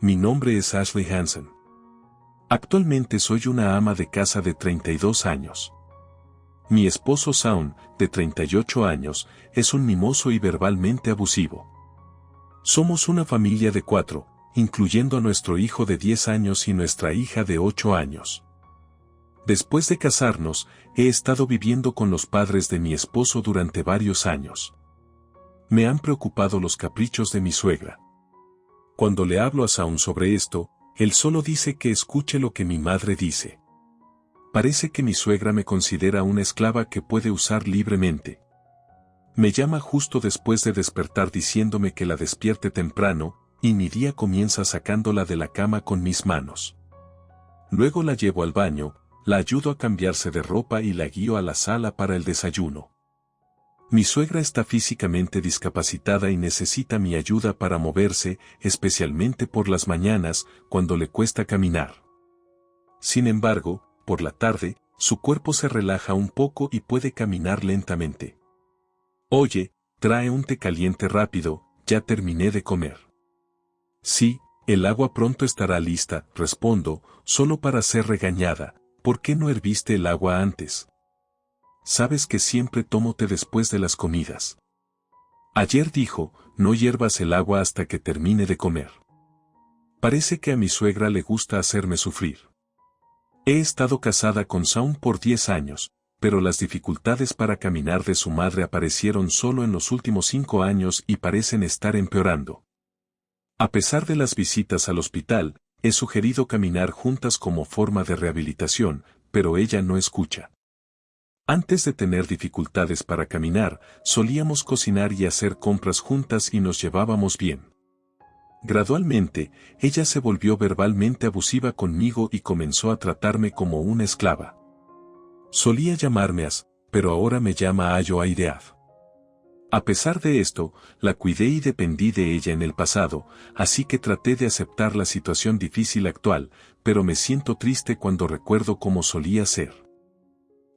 mi nombre es Ashley Hansen. Actualmente soy una ama de casa de 32 años. Mi esposo Shaun, de 38 años, es un mimoso y verbalmente abusivo. Somos una familia de 4, incluyendo a nuestro hijo de 10 años y nuestra hija de 8 años. Después de casarnos, he estado viviendo con los padres de mi esposo durante varios años. Me han preocupado los caprichos de mi suegra. Cuando le hablo a Shaun sobre esto, él solo dice que escuche lo que mi madre dice. Parece que mi suegra me considera una esclava que puede usar libremente. Me llama justo después de despertar diciéndome que la despierte temprano, y mi día comienza sacándola de la cama con mis manos. Luego la llevo al baño, la ayudo a cambiarse de ropa y la guío a la sala para el desayuno. Mi suegra está físicamente discapacitada y necesita mi ayuda para moverse, especialmente por las mañanas, cuando le cuesta caminar. Sin embargo, por la tarde, su cuerpo se relaja un poco y puede caminar lentamente. Oye, trae un té caliente rápido, ya terminé de comer. Sí, el agua pronto estará lista, respondo, solo para ser regañada. ¿Por qué no herviste el agua antes? Sabes que siempre tomo té después de las comidas. Ayer dijo, no hiervas el agua hasta que termine de comer. Parece que a mi suegra le gusta hacerme sufrir. He estado casada con Shaun por 10 años, pero las dificultades para caminar de su madre aparecieron solo en los últimos 5 años y parecen estar empeorando. A pesar de las visitas al hospital, he sugerido caminar juntas como forma de rehabilitación, pero ella no escucha. Antes de tener dificultades para caminar, solíamos cocinar y hacer compras juntas y nos llevábamos bien. Gradualmente, ella se volvió verbalmente abusiva conmigo y comenzó a tratarme como una esclava. Solía llamarme As, pero ahora me llama Ayo Airead. A pesar de esto, la cuidé y dependí de ella en el pasado, así que traté de aceptar la situación difícil actual, pero me siento triste cuando recuerdo cómo solía ser.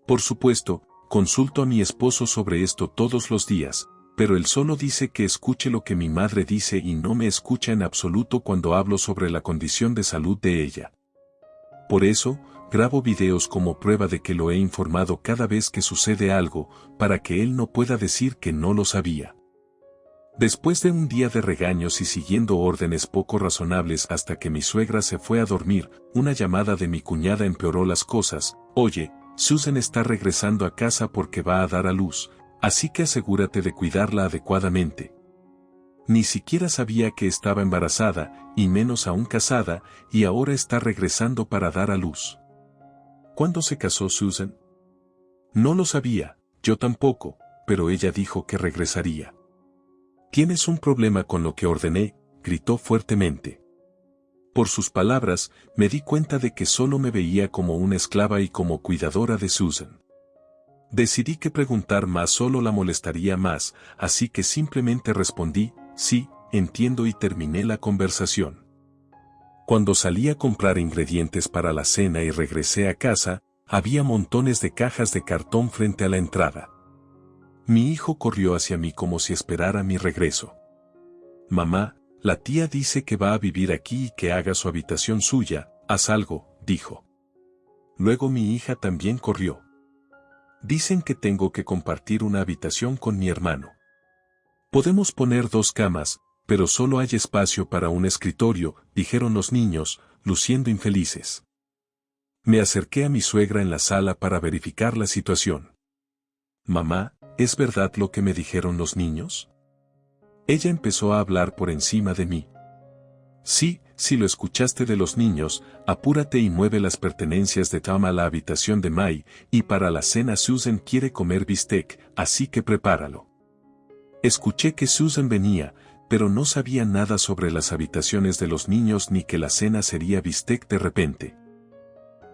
Por supuesto, consulto a mi esposo sobre esto todos los días, pero él solo dice que escuche lo que mi madre dice y no me escucha en absoluto cuando hablo sobre la condición de salud de ella. Por eso, grabo videos como prueba de que lo he informado cada vez que sucede algo, para que él no pueda decir que no lo sabía. Después de un día de regaños y siguiendo órdenes poco razonables hasta que mi suegra se fue a dormir, una llamada de mi cuñada empeoró las cosas. Oye, Susan está regresando a casa porque va a dar a luz, así que asegúrate de cuidarla adecuadamente. Ni siquiera sabía que estaba embarazada, y menos aún casada, y ahora está regresando para dar a luz. ¿Cuándo se casó Susan? No lo sabía, yo tampoco, pero ella dijo que regresaría. ¿Tienes un problema con lo que ordené?, gritó fuertemente. Por sus palabras, me di cuenta de que solo me veía como una esclava y como cuidadora de Susan. Decidí que preguntar más solo la molestaría más, así que simplemente respondí, sí, entiendo y terminé la conversación. Cuando salí a comprar ingredientes para la cena y regresé a casa, había montones de cajas de cartón frente a la entrada. Mi hijo corrió hacia mí como si esperara mi regreso. Mamá, la tía dice que va a vivir aquí y que haga su habitación suya, haz algo, dijo. Luego mi hija también corrió. Dicen que tengo que compartir una habitación con mi hermano. Podemos poner 2 camas, pero solo hay espacio para un escritorio, dijeron los niños, luciendo infelices. Me acerqué a mi suegra en la sala para verificar la situación. Mamá, ¿es verdad lo que me dijeron los niños? Ella empezó a hablar por encima de mí. Sí, si lo escuchaste de los niños, apúrate y mueve las pertenencias de Tom a la habitación de Mai, y para la cena Susan quiere comer bistec, así que prepáralo. Escuché que Susan venía, pero no sabía nada sobre las habitaciones de los niños ni que la cena sería bistec de repente.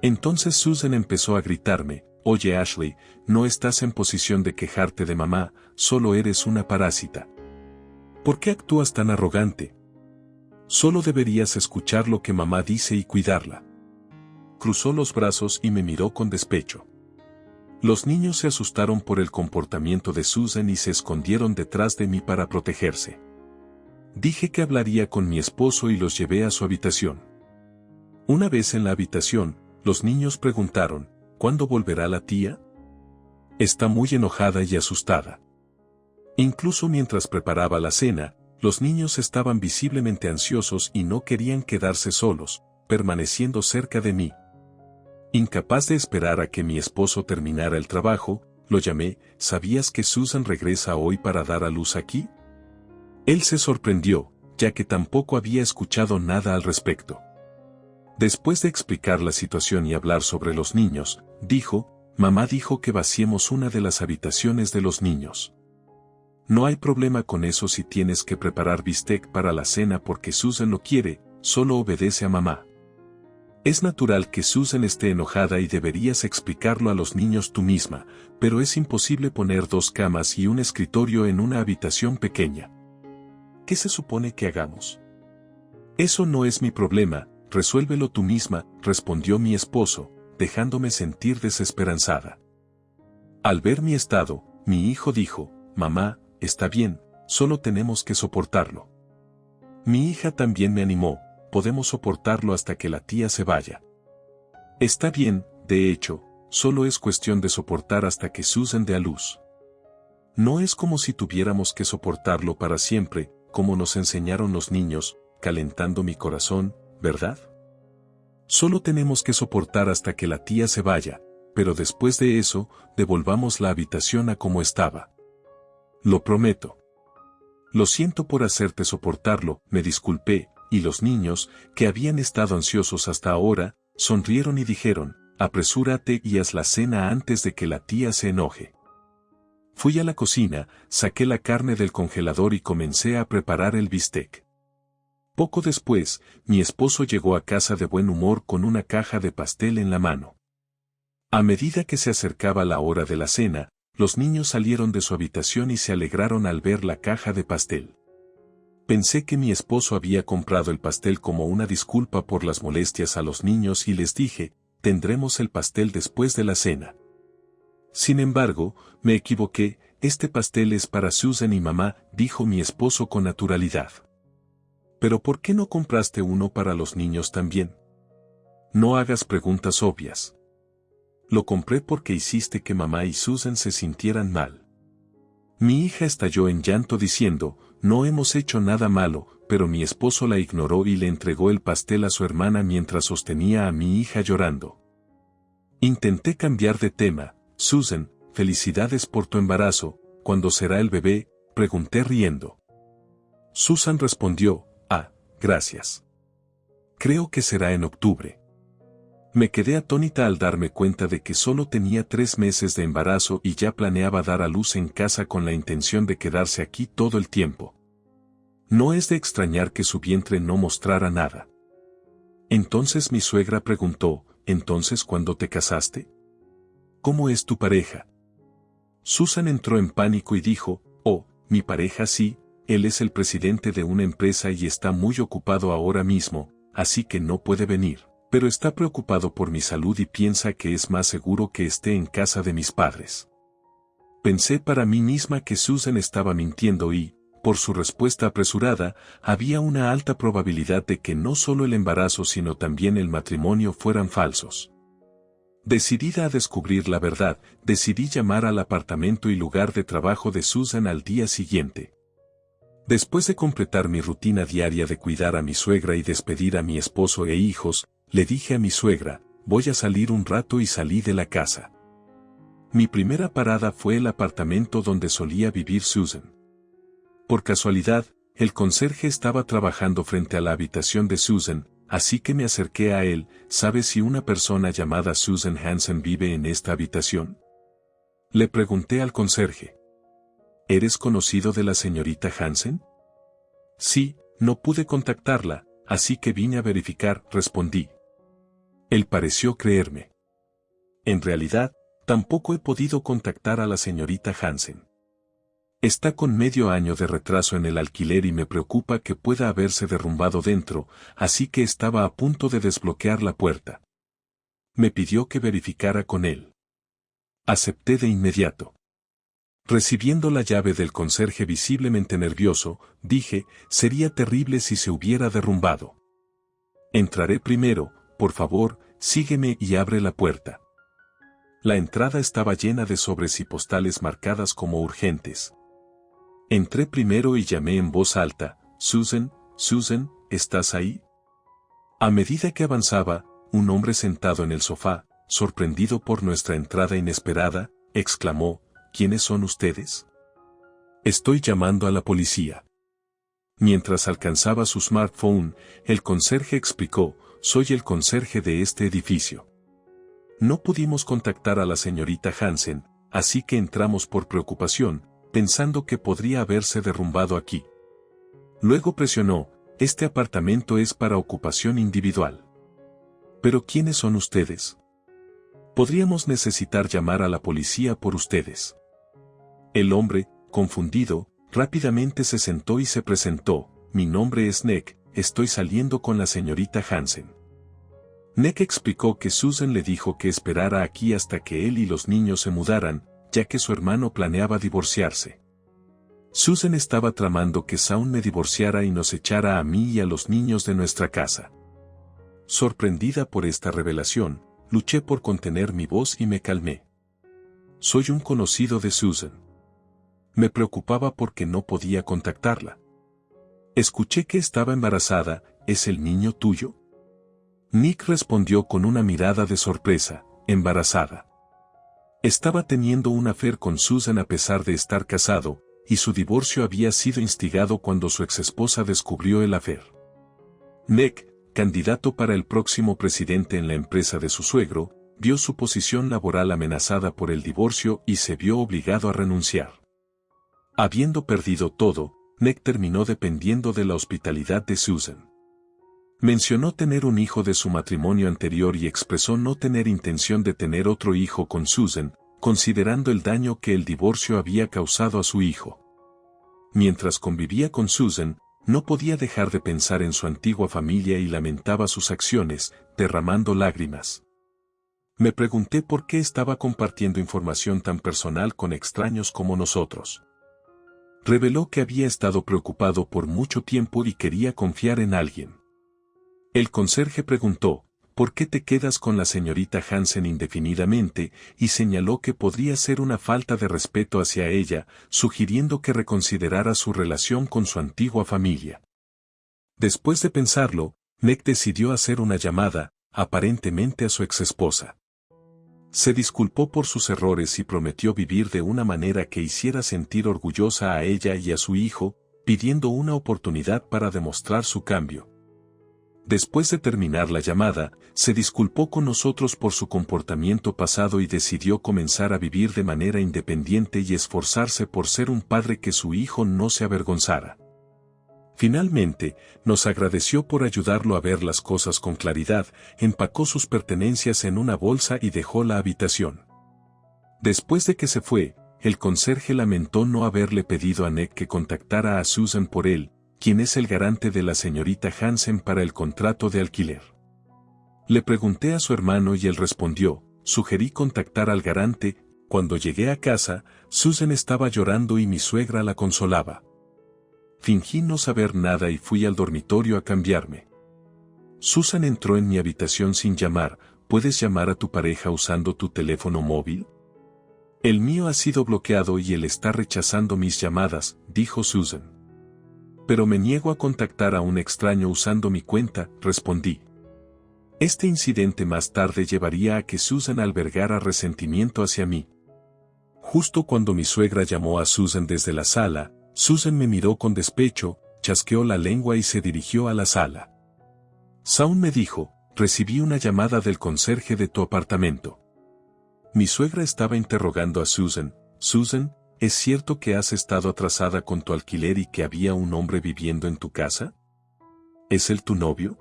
Entonces Susan empezó a gritarme, oye Ashley, no estás en posición de quejarte de mamá, solo eres una parásita. ¿Por qué actúas tan arrogante? Solo deberías escuchar lo que mamá dice y cuidarla. Cruzó los brazos y me miró con despecho. Los niños se asustaron por el comportamiento de Susan y se escondieron detrás de mí para protegerse. Dije que hablaría con mi esposo y los llevé a su habitación. Una vez en la habitación, los niños preguntaron, ¿cuándo volverá la tía? Está muy enojada y asustada. Incluso mientras preparaba la cena, los niños estaban visiblemente ansiosos y no querían quedarse solos, permaneciendo cerca de mí. Incapaz de esperar a que mi esposo terminara el trabajo, lo llamé, ¿sabías que Susan regresa hoy para dar a luz aquí? Él se sorprendió, ya que tampoco había escuchado nada al respecto. Después de explicar la situación y hablar sobre los niños, dijo, mamá dijo que vaciemos una de las habitaciones de los niños. No hay problema con eso si tienes que preparar bistec para la cena porque Susan lo quiere, solo obedece a mamá. Es natural que Susan esté enojada y deberías explicarlo a los niños tú misma, pero es imposible poner 2 camas y un escritorio en una habitación pequeña. ¿Qué se supone que hagamos? Eso no es mi problema, resuélvelo tú misma, respondió mi esposo, dejándome sentir desesperanzada. Al ver mi estado, mi hijo dijo, mamá, está bien, solo tenemos que soportarlo. Mi hija también me animó, podemos soportarlo hasta que la tía se vaya. Está bien, de hecho, solo es cuestión de soportar hasta que Susan dé a luz. No es como si tuviéramos que soportarlo para siempre, como nos enseñaron los niños, calentando mi corazón, ¿verdad? Solo tenemos que soportar hasta que la tía se vaya, pero después de eso, devolvamos la habitación a como estaba. Lo prometo. Lo siento por hacerte soportarlo, me disculpé, y los niños, que habían estado ansiosos hasta ahora, sonrieron y dijeron, apresúrate y haz la cena antes de que la tía se enoje. Fui a la cocina, saqué la carne del congelador y comencé a preparar el bistec. Poco después, mi esposo llegó a casa de buen humor con una caja de pastel en la mano. A medida que se acercaba la hora de la cena, los niños salieron de su habitación y se alegraron al ver la caja de pastel. Pensé que mi esposo había comprado el pastel como una disculpa por las molestias a los niños y les dije, tendremos el pastel después de la cena. Sin embargo, me equivoqué, este pastel es para Susan y mamá, dijo mi esposo con naturalidad. ¿Pero por qué no compraste uno para los niños también? No hagas preguntas obvias. Lo compré porque hiciste que mamá y Susan se sintieran mal. Mi hija estalló en llanto diciendo, no hemos hecho nada malo, pero mi esposo la ignoró y le entregó el pastel a su hermana mientras sostenía a mi hija llorando. Intenté cambiar de tema. Susan, felicidades por tu embarazo, ¿cuándo será el bebé?, pregunté riendo. Susan respondió, gracias. Creo que será en octubre. Me quedé atónita al darme cuenta de que solo tenía 3 meses de embarazo y ya planeaba dar a luz en casa con la intención de quedarse aquí todo el tiempo. No es de extrañar que su vientre no mostrara nada. Entonces mi suegra preguntó, ¿entonces cuándo te casaste? ¿Cómo es tu pareja? Susan entró en pánico y dijo, mi pareja sí, él es el presidente de una empresa y está muy ocupado ahora mismo, así que no puede venir, pero está preocupado por mi salud y piensa que es más seguro que esté en casa de mis padres. Pensé para mí misma que Susan estaba mintiendo y, por su respuesta apresurada, había una alta probabilidad de que no solo el embarazo sino también el matrimonio fueran falsos. Decidida a descubrir la verdad, decidí llamar al apartamento y lugar de trabajo de Susan al día siguiente. Después de completar mi rutina diaria de cuidar a mi suegra y despedir a mi esposo e hijos, le dije a mi suegra, voy a salir un rato y salí de la casa. Mi primera parada fue el apartamento donde solía vivir Susan. Por casualidad, el conserje estaba trabajando frente a la habitación de Susan, así que me acerqué a él. ¿Sabes si una persona llamada Susan Hansen vive en esta habitación? Le pregunté al conserje. ¿Eres conocido de la señorita Hansen? Sí, no pude contactarla, así que vine a verificar, respondí. Él pareció creerme. En realidad, tampoco he podido contactar a la señorita Hansen. Está con medio año de retraso en el alquiler y me preocupa que pueda haberse derrumbado dentro, así que estaba a punto de desbloquear la puerta. Me pidió que verificara con él. Acepté de inmediato. Recibiendo la llave del conserje visiblemente nervioso, dije, sería terrible si se hubiera derrumbado. Entraré primero, por favor, sígueme y abre la puerta. La entrada estaba llena de sobres y postales marcadas como urgentes. Entré primero y llamé en voz alta, Susan, Susan, ¿estás ahí? A medida que avanzaba, un hombre sentado en el sofá, sorprendido por nuestra entrada inesperada, exclamó, ¿quiénes son ustedes? Estoy llamando a la policía. Mientras alcanzaba su smartphone, el conserje explicó, soy el conserje de este edificio. No pudimos contactar a la señorita Hansen, así que entramos por preocupación, pensando que podría haberse derrumbado aquí. Luego presionó, este apartamento es para ocupación individual. ¿Pero quiénes son ustedes? Podríamos necesitar llamar a la policía por ustedes. El hombre, confundido, rápidamente se sentó y se presentó, mi nombre es Nick, estoy saliendo con la señorita Hansen. Nick explicó que Susan le dijo que esperara aquí hasta que él y los niños se mudaran, ya que su hermano planeaba divorciarse. Susan estaba tramando que Shaun me divorciara y nos echara a mí y a los niños de nuestra casa. Sorprendida por esta revelación, luché por contener mi voz y me calmé. Soy un conocido de Susan. Me preocupaba porque no podía contactarla. Escuché que estaba embarazada, ¿es el niño tuyo? Nick respondió con una mirada de sorpresa, embarazada. Estaba teniendo un affair con Susan a pesar de estar casado, y su divorcio había sido instigado cuando su exesposa descubrió el affair. Nick, candidato para el próximo presidente en la empresa de su suegro, vio su posición laboral amenazada por el divorcio y se vio obligado a renunciar. Habiendo perdido todo, Nick terminó dependiendo de la hospitalidad de Susan. Mencionó tener un hijo de su matrimonio anterior y expresó no tener intención de tener otro hijo con Susan, considerando el daño que el divorcio había causado a su hijo. Mientras convivía con Susan, no podía dejar de pensar en su antigua familia y lamentaba sus acciones, derramando lágrimas. Me pregunté por qué estaba compartiendo información tan personal con extraños como nosotros. Reveló que había estado preocupado por mucho tiempo y quería confiar en alguien. El conserje preguntó, ¿por qué te quedas con la señorita Hansen indefinidamente? Y señaló que podría ser una falta de respeto hacia ella, sugiriendo que reconsiderara su relación con su antigua familia. Después de pensarlo, Nick decidió hacer una llamada, aparentemente a su exesposa. Se disculpó por sus errores y prometió vivir de una manera que hiciera sentir orgullosa a ella y a su hijo, pidiendo una oportunidad para demostrar su cambio. Después de terminar la llamada, se disculpó con nosotros por su comportamiento pasado y decidió comenzar a vivir de manera independiente y esforzarse por ser un padre que su hijo no se avergonzara. Finalmente, nos agradeció por ayudarlo a ver las cosas con claridad, empacó sus pertenencias en una bolsa y dejó la habitación. Después de que se fue, el conserje lamentó no haberle pedido a Nick que contactara a Susan por él, quien es el garante de la señorita Hansen para el contrato de alquiler. Le pregunté a su hermano y él respondió, sugerí contactar al garante. Cuando llegué a casa, Susan estaba llorando y mi suegra la consolaba. Fingí no saber nada y fui al dormitorio a cambiarme. Susan entró en mi habitación sin llamar. ¿Puedes llamar a tu pareja usando tu teléfono móvil? El mío ha sido bloqueado y él está rechazando mis llamadas, dijo Susan. Pero me niego a contactar a un extraño usando mi cuenta, respondí. Este incidente más tarde llevaría a que Susan albergara resentimiento hacia mí. Justo cuando mi suegra llamó a Susan desde la sala, Susan me miró con despecho, chasqueó la lengua y se dirigió a la sala. Shaun me dijo, recibí una llamada del conserje de tu apartamento. Mi suegra estaba interrogando a Susan. Susan, ¿es cierto que has estado atrasada con tu alquiler y que había un hombre viviendo en tu casa? ¿Es él tu novio?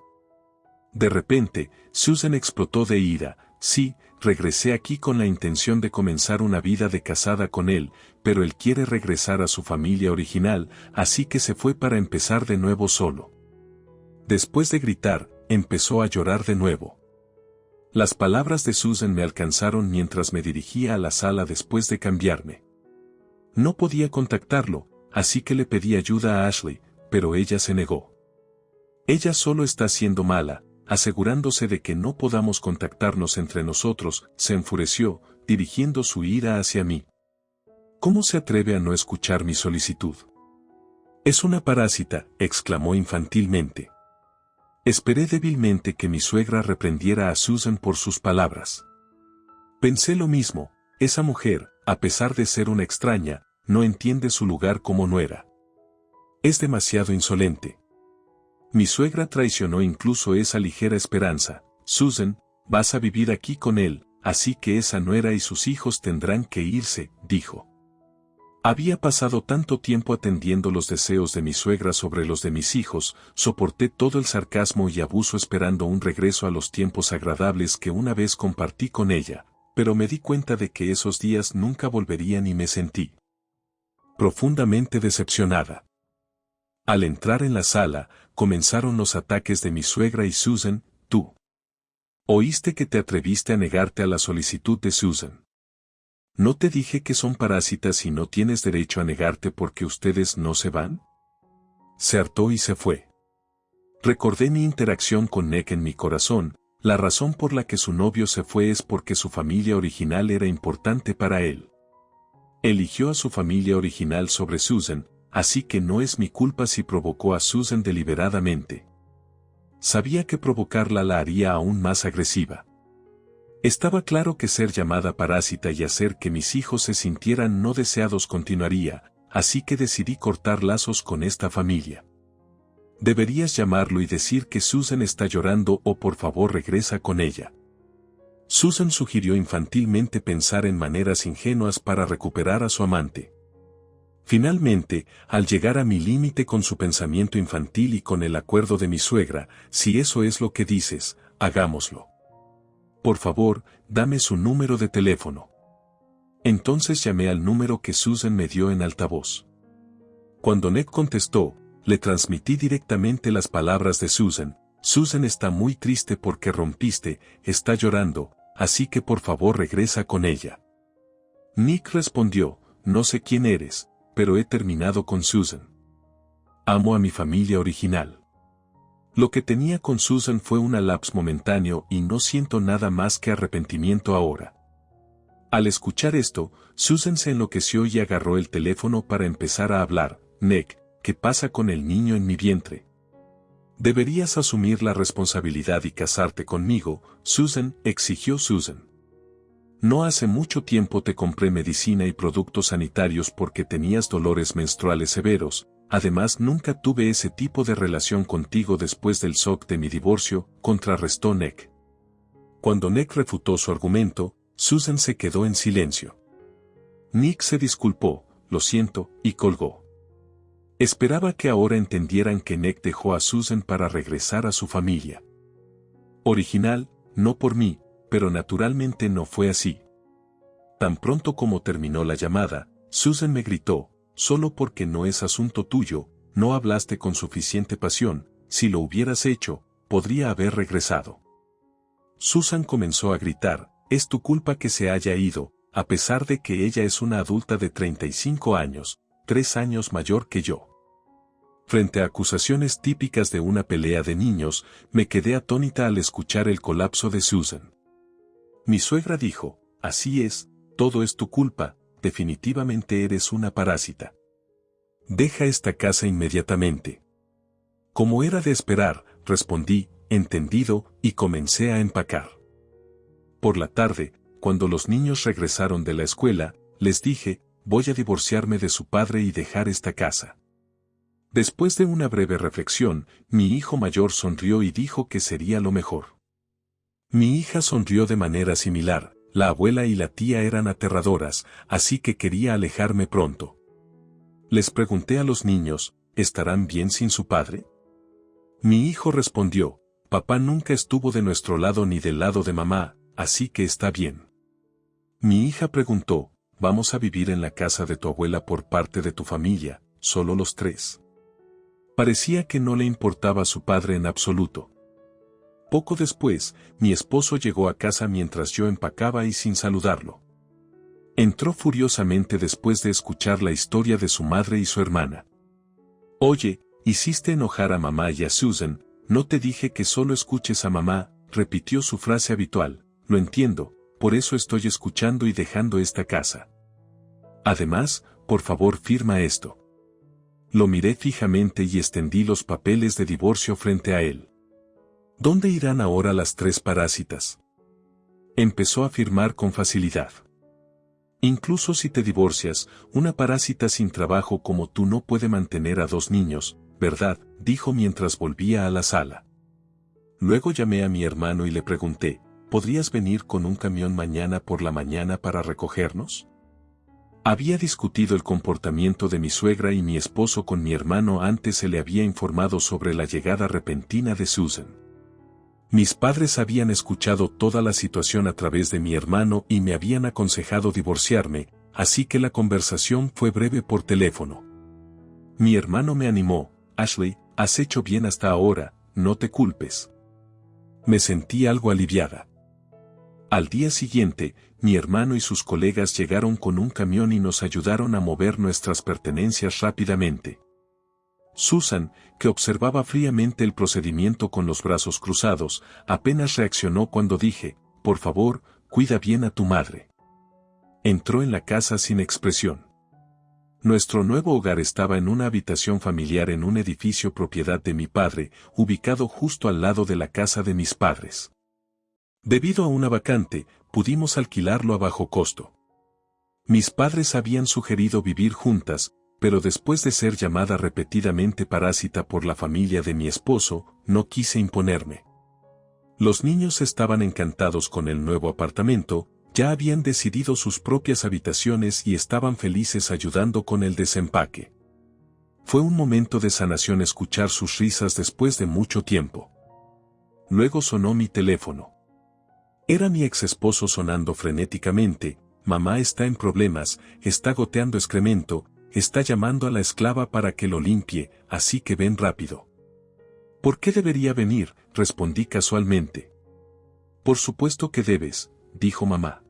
De repente, Susan explotó de ira. Sí, regresé aquí con la intención de comenzar una vida de casada con él, pero él quiere regresar a su familia original, así que se fue para empezar de nuevo solo. Después de gritar, empezó a llorar de nuevo. Las palabras de Susan me alcanzaron mientras me dirigía a la sala después de cambiarme. No podía contactarlo, así que le pedí ayuda a Ashley, pero ella se negó. Ella solo está siendo mala, asegurándose de que no podamos contactarnos entre nosotros, se enfureció, dirigiendo su ira hacia mí. ¿Cómo se atreve a no escuchar mi solicitud? Es una parásita, exclamó infantilmente. Esperé débilmente que mi suegra reprendiera a Susan por sus palabras. Pensé lo mismo, esa mujer, a pesar de ser una extraña, no entiende su lugar como nuera. Es demasiado insolente. Mi suegra traicionó incluso esa ligera esperanza. Susan, vas a vivir aquí con él, así que esa nuera y sus hijos tendrán que irse, dijo. Había pasado tanto tiempo atendiendo los deseos de mi suegra sobre los de mis hijos, soporté todo el sarcasmo y abuso esperando un regreso a los tiempos agradables que una vez compartí con ella, pero me di cuenta de que esos días nunca volverían y me sentí profundamente decepcionada. Al entrar en la sala, comenzaron los ataques de mi suegra y Susan. Tú oíste que te atreviste a negarte a la solicitud de Susan. ¿No te dije que son parásitas y no tienes derecho a negarte porque ustedes no se van? Se hartó y se fue. Recordé mi interacción con Nick en mi corazón. La razón por la que su novio se fue es porque su familia original era importante para él. Eligió a su familia original sobre Susan, así que no es mi culpa si provocó a Susan deliberadamente. Sabía que provocarla la haría aún más agresiva. Estaba claro que ser llamada parásita y hacer que mis hijos se sintieran no deseados continuaría, así que decidí cortar lazos con esta familia. Deberías llamarlo y decir que Susan está llorando o por favor regresa con ella. Susan sugirió infantilmente pensar en maneras ingenuas para recuperar a su amante. Finalmente, al llegar a mi límite con su pensamiento infantil y con el acuerdo de mi suegra, si eso es lo que dices, hagámoslo. Por favor, dame su número de teléfono. Entonces llamé al número que Susan me dio en altavoz. Cuando Nick contestó, le transmití directamente las palabras de Susan. Susan está muy triste porque rompiste, está llorando, así que por favor regresa con ella. Nick respondió, no sé quién eres, pero he terminado con Susan. Amo a mi familia original. Lo que tenía con Susan fue un lapso momentáneo y no siento nada más que arrepentimiento ahora. Al escuchar esto, Susan se enloqueció y agarró el teléfono para empezar a hablar. Nick, ¿qué pasa con el niño en mi vientre? Deberías asumir la responsabilidad y casarte conmigo, Susan, exigió Susan. No hace mucho tiempo te compré medicina y productos sanitarios porque tenías dolores menstruales severos. Además nunca tuve ese tipo de relación contigo después del shock de mi divorcio, contrarrestó Nick. Cuando Nick refutó su argumento, Susan se quedó en silencio. Nick se disculpó, lo siento, y colgó. Esperaba que ahora entendieran que Nick dejó a Susan para regresar a su familia original, no por mí, pero naturalmente no fue así. Tan pronto como terminó la llamada, Susan me gritó, solo porque no es asunto tuyo, no hablaste con suficiente pasión, si lo hubieras hecho, podría haber regresado. Susan comenzó a gritar, es tu culpa que se haya ido, a pesar de que ella es una adulta de 35 años, 3 años mayor que yo. Frente a acusaciones típicas de una pelea de niños, me quedé atónita al escuchar el colapso de Susan. Mi suegra dijo, así es, todo es tu culpa, definitivamente eres una parásita. Deja esta casa inmediatamente. Como era de esperar, respondí, entendido, y comencé a empacar. Por la tarde, cuando los niños regresaron de la escuela, les dije, voy a divorciarme de su padre y dejar esta casa. Después de una breve reflexión, mi hijo mayor sonrió y dijo que sería lo mejor. Mi hija sonrió de manera similar, la abuela y la tía eran aterradoras, así que quería alejarme pronto. Les pregunté a los niños, ¿estarán bien sin su padre? Mi hijo respondió, papá nunca estuvo de nuestro lado ni del lado de mamá, así que está bien. Mi hija preguntó, ¿vamos a vivir en la casa de tu abuela por parte de tu familia, solo los 3? Parecía que no le importaba a su padre en absoluto. Poco después, mi esposo llegó a casa mientras yo empacaba y sin saludarlo. Entró furiosamente después de escuchar la historia de su madre y su hermana. Oye, hiciste enojar a mamá y a Susan, no te dije que solo escuches a mamá, repitió su frase habitual, lo entiendo, por eso estoy escuchando y dejando esta casa. Además, por favor firma esto. Lo miré fijamente y extendí los papeles de divorcio frente a él. ¿Dónde irán ahora las 3 parásitas? Empezó a firmar con facilidad. Incluso si te divorcias, una parásita sin trabajo como tú no puede mantener a 2 niños, ¿verdad?, dijo mientras volvía a la sala. Luego llamé a mi hermano y le pregunté, ¿podrías venir con un camión mañana por la mañana para recogernos? Había discutido el comportamiento de mi suegra y mi esposo con mi hermano antes se le había informado sobre la llegada repentina de Susan. Mis padres habían escuchado toda la situación a través de mi hermano y me habían aconsejado divorciarme, así que la conversación fue breve por teléfono. Mi hermano me animó, Ashley, has hecho bien hasta ahora, no te culpes. Me sentí algo aliviada. Al día siguiente, mi hermano y sus colegas llegaron con un camión y nos ayudaron a mover nuestras pertenencias rápidamente. Susan, que observaba fríamente el procedimiento con los brazos cruzados, apenas reaccionó cuando dije, por favor, cuida bien a tu madre. Entró en la casa sin expresión. Nuestro nuevo hogar estaba en una habitación familiar en un edificio propiedad de mi padre, ubicado justo al lado de la casa de mis padres. Debido a una vacante, pudimos alquilarlo a bajo costo. Mis padres habían sugerido vivir juntas, pero después de ser llamada repetidamente parásita por la familia de mi esposo, no quise imponerme. Los niños estaban encantados con el nuevo apartamento, ya habían decidido sus propias habitaciones y estaban felices ayudando con el desempaque. Fue un momento de sanación escuchar sus risas después de mucho tiempo. Luego sonó mi teléfono. Era mi ex esposo sonando frenéticamente, mamá está en problemas, está goteando excremento, está llamando a la esclava para que lo limpie, así que ven rápido. ¿Por qué debería venir?, respondí casualmente. Por supuesto que debes, dijo mamá.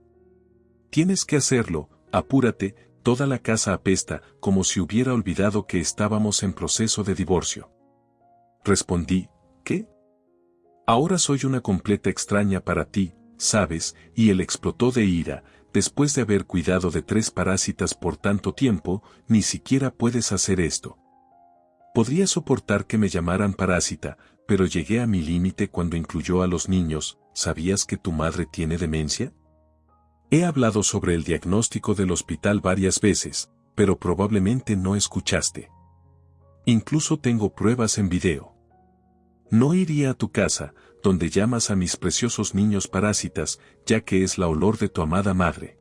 Tienes que hacerlo, apúrate, toda la casa apesta, como si hubiera olvidado que estábamos en proceso de divorcio. Respondí, ¿qué? Ahora soy una completa extraña para ti, ¿sabes?, y él explotó de ira. Después de haber cuidado de 3 parásitas por tanto tiempo, ni siquiera puedes hacer esto. Podría soportar que me llamaran parásita, pero llegué a mi límite cuando incluyó a los niños. ¿Sabías que tu madre tiene demencia? He hablado sobre el diagnóstico del hospital varias veces, pero probablemente no escuchaste. Incluso tengo pruebas en video. No iría a tu casa, donde llamas a mis preciosos niños parásitas, ya que es la olor de tu amada madre.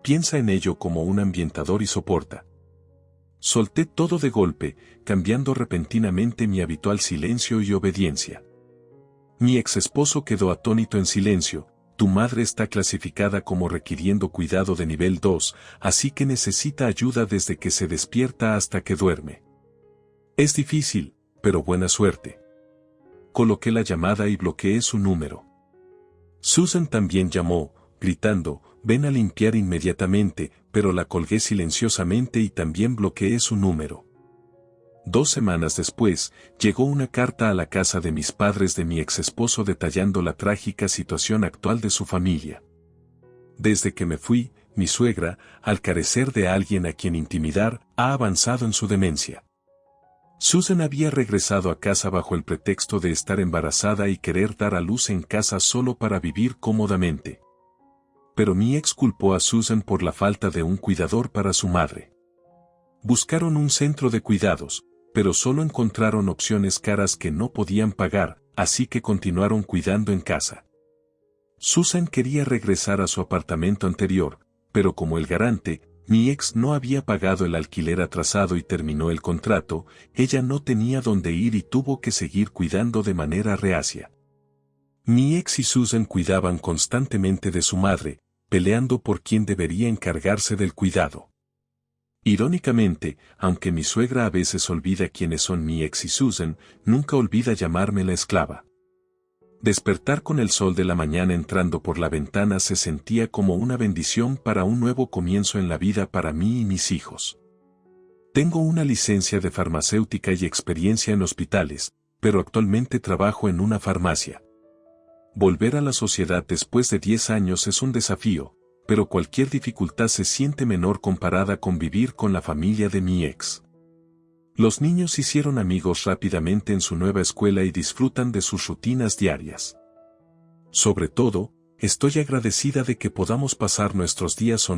Piensa en ello como un ambientador y soporta. Solté todo de golpe, cambiando repentinamente mi habitual silencio y obediencia. Mi ex esposo quedó atónito en silencio. Tu madre está clasificada como requiriendo cuidado de nivel 2, así que necesita ayuda desde que se despierta hasta que duerme. Es difícil, pero buena suerte. Coloqué la llamada y bloqueé su número. Susan también llamó, gritando, ven a limpiar inmediatamente, pero la colgué silenciosamente y también bloqueé su número. 2 semanas después, llegó una carta a la casa de mis padres de mi ex esposo detallando la trágica situación actual de su familia. Desde que me fui, mi suegra, al carecer de alguien a quien intimidar, ha avanzado en su demencia. Susan había regresado a casa bajo el pretexto de estar embarazada y querer dar a luz en casa solo para vivir cómodamente. Pero mi ex culpó a Susan por la falta de un cuidador para su madre. Buscaron un centro de cuidados, pero solo encontraron opciones caras que no podían pagar, así que continuaron cuidando en casa. Susan quería regresar a su apartamento anterior, pero como el garante, mi ex no había pagado el alquiler atrasado y terminó el contrato, ella no tenía dónde ir y tuvo que seguir cuidando de manera reacia. Mi ex y Susan cuidaban constantemente de su madre, peleando por quién debería encargarse del cuidado. Irónicamente, aunque mi suegra a veces olvida quiénes son mi ex y Susan, nunca olvida llamarme la esclava. Despertar con el sol de la mañana entrando por la ventana se sentía como una bendición para un nuevo comienzo en la vida para mí y mis hijos. Tengo una licencia de farmacéutica y experiencia en hospitales, pero actualmente trabajo en una farmacia. Volver a la sociedad después de 10 años es un desafío, pero cualquier dificultad se siente menor comparada con vivir con la familia de mi ex. Los niños hicieron amigos rápidamente en su nueva escuela y disfrutan de sus rutinas diarias. Sobre todo, estoy agradecida de que podamos pasar nuestros días